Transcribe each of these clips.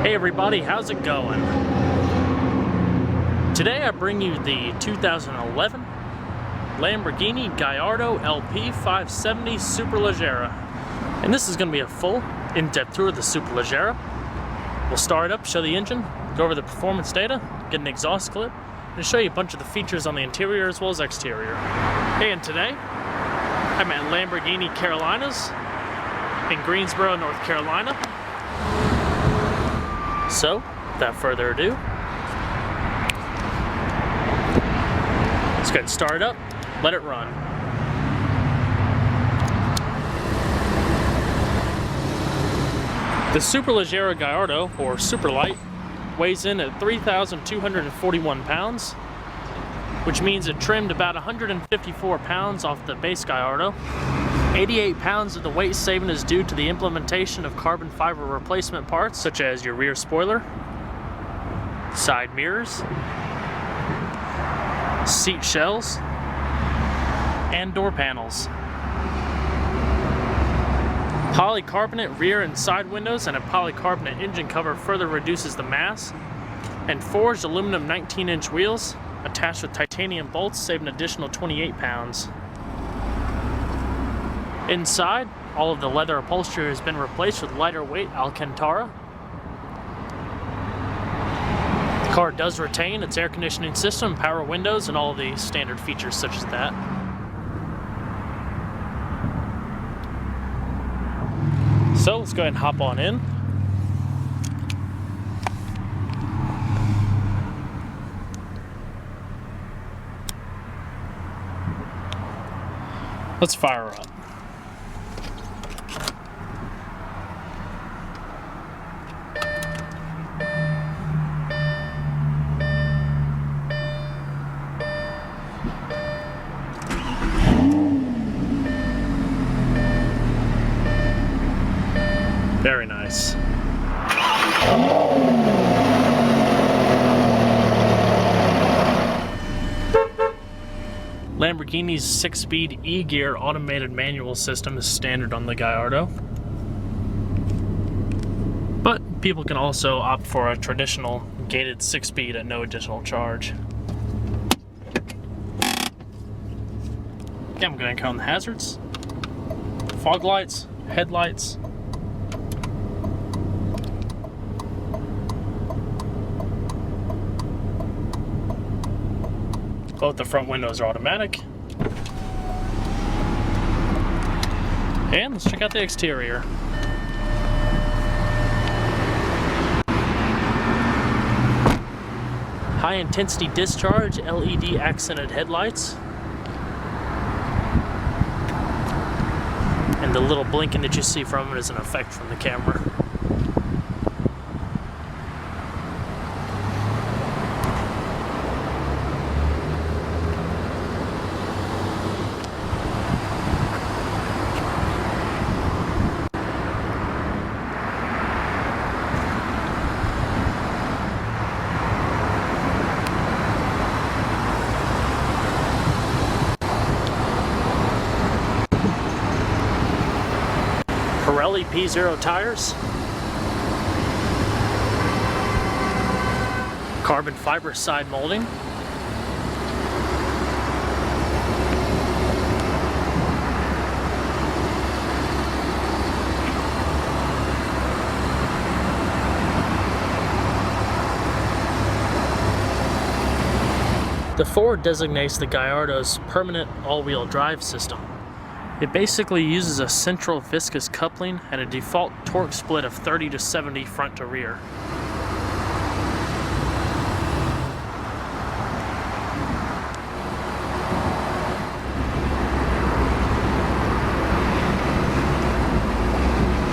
Hey everybody, how's it going? Today I bring you the 2011 Lamborghini Gallardo LP570 Superleggera. And this is going to be a full, in-depth tour of the Superleggera. We'll start up, show the engine, go over the performance data, get an exhaust clip, and show you a bunch of the features on the interior as well as exterior. Hey, and today I'm at Lamborghini Carolinas in Greensboro, North Carolina. So, without further ado, let's go ahead and start it up, let it run. The Superleggera Gallardo, or Superlight, weighs in at 3,241 pounds, which means it trimmed about 154 pounds off the base Gallardo. 88 pounds of the weight saving is due to the implementation of carbon fiber replacement parts such as your rear spoiler, side mirrors, seat shells, and door panels. Polycarbonate rear and side windows and a polycarbonate engine cover further reduces the mass, and forged aluminum 19-inch wheels attached with titanium bolts save an additional 28 pounds. Inside, all of the leather upholstery has been replaced with lighter weight Alcantara. The car does retain its air conditioning system, power windows, and all the standard features such as that. So let's go ahead and hop on in. Let's fire her up. Very nice. Lamborghini's 6-speed E-gear automated manual system is standard on the Gallardo, but people can also opt for a traditional gated 6-speed at no additional charge. Okay, I'm going to count the hazards: fog lights, headlights, both the front windows are automatic. And let's check out the exterior. High intensity discharge LED accented headlights. And the little blinking that you see from it is an effect from the camera. Pirelli P0 tires, carbon fiber side molding, the Ford designates the Gallardo's permanent all-wheel drive system. It basically uses a central viscous coupling and a default torque split of 30 to 70 front to rear.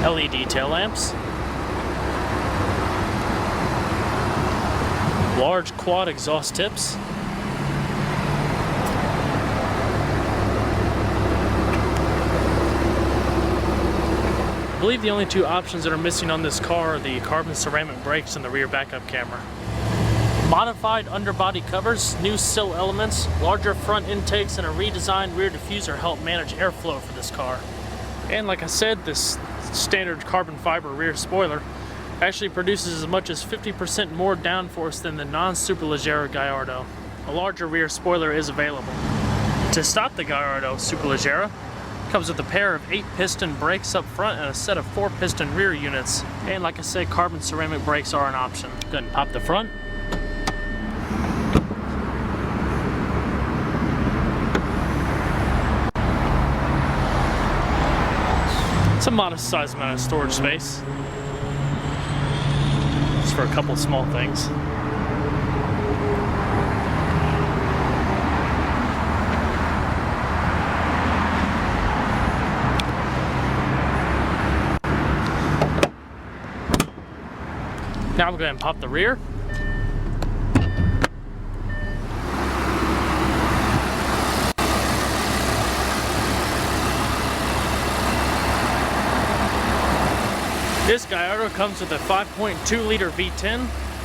LED tail lamps, large quad exhaust tips, I believe the only two options that are missing on this car are the carbon ceramic brakes and the rear backup camera. Modified underbody covers, new sill elements, larger front intakes, and a redesigned rear diffuser help manage airflow for this car. And like I said, this standard carbon fiber rear spoiler actually produces as much as 50% more downforce than the non-Superleggera Gallardo. A larger rear spoiler is available. To stop the Gallardo Superleggera, comes with a pair of 8-piston brakes up front and a set of 4-piston rear units. And like I said, carbon ceramic brakes are an option. Go ahead and pop the front. It's a modest size amount of storage space. Just for a couple small things. Now I'm going to pop the rear. This Gallardo comes with a 5.2-liter V10,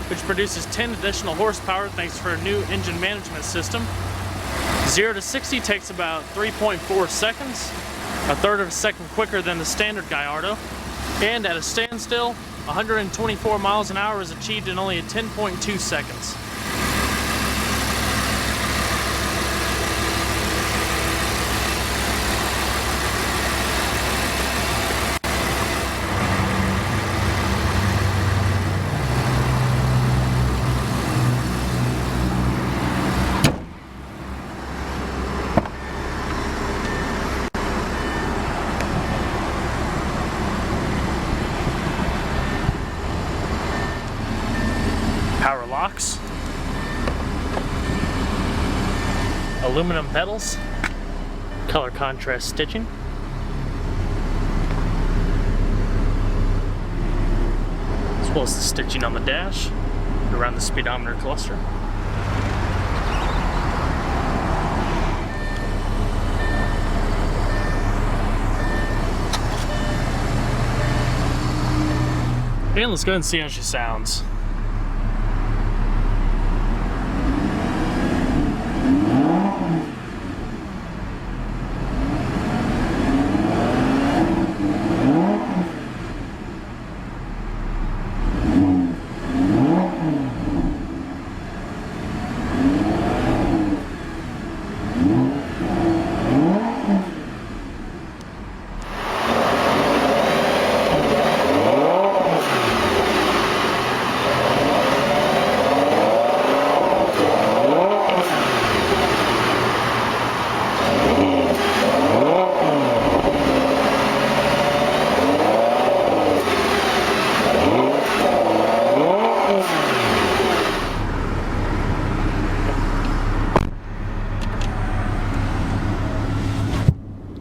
which produces 10 additional horsepower thanks to a new engine management system. 0 to 60 takes about 3.4 seconds, a third of a second quicker than the standard Gallardo. And at a standstill, 124 miles an hour is achieved in only 10.2 seconds. Power locks, aluminum pedals, color contrast stitching, as well as the stitching on the dash and around the speedometer cluster. And let's go ahead and see how she sounds.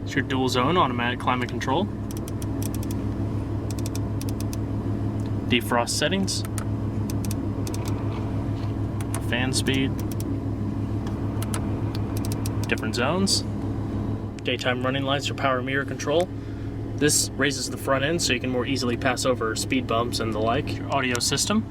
Your dual zone automatic climate control, defrost settings, fan speed, different zones, daytime running lights or power mirror control. This raises the front end so you can more easily pass over speed bumps and the like. Your audio system.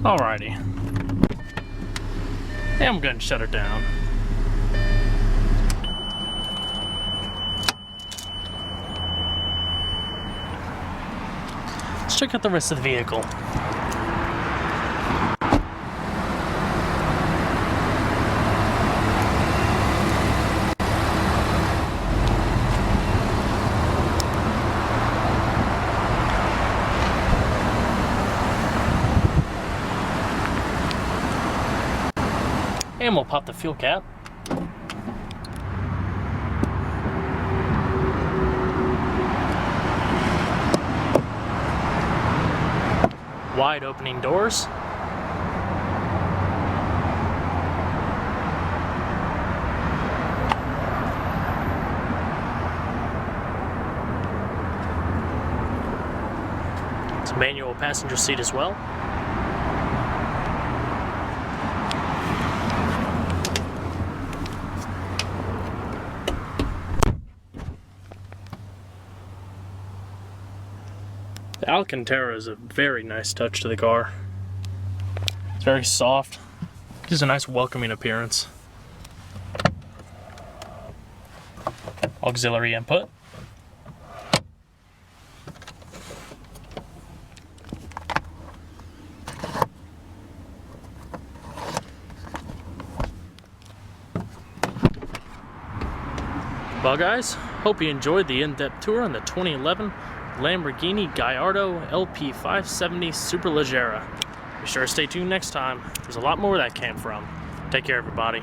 Alrighty. And I'm going to shut her down. Let's check out the rest of the vehicle. And we'll pop the fuel cap. Wide opening doors. It's a manual passenger seat as well. The Alcantara is a very nice touch to the car. It's very soft, gives a nice welcoming appearance. Auxiliary input. Well guys, hope you enjoyed the in-depth tour on the 2011 Lamborghini Gallardo LP570 Superleggera. Be sure to stay tuned next time. There's a lot more where that came from. Take care, everybody.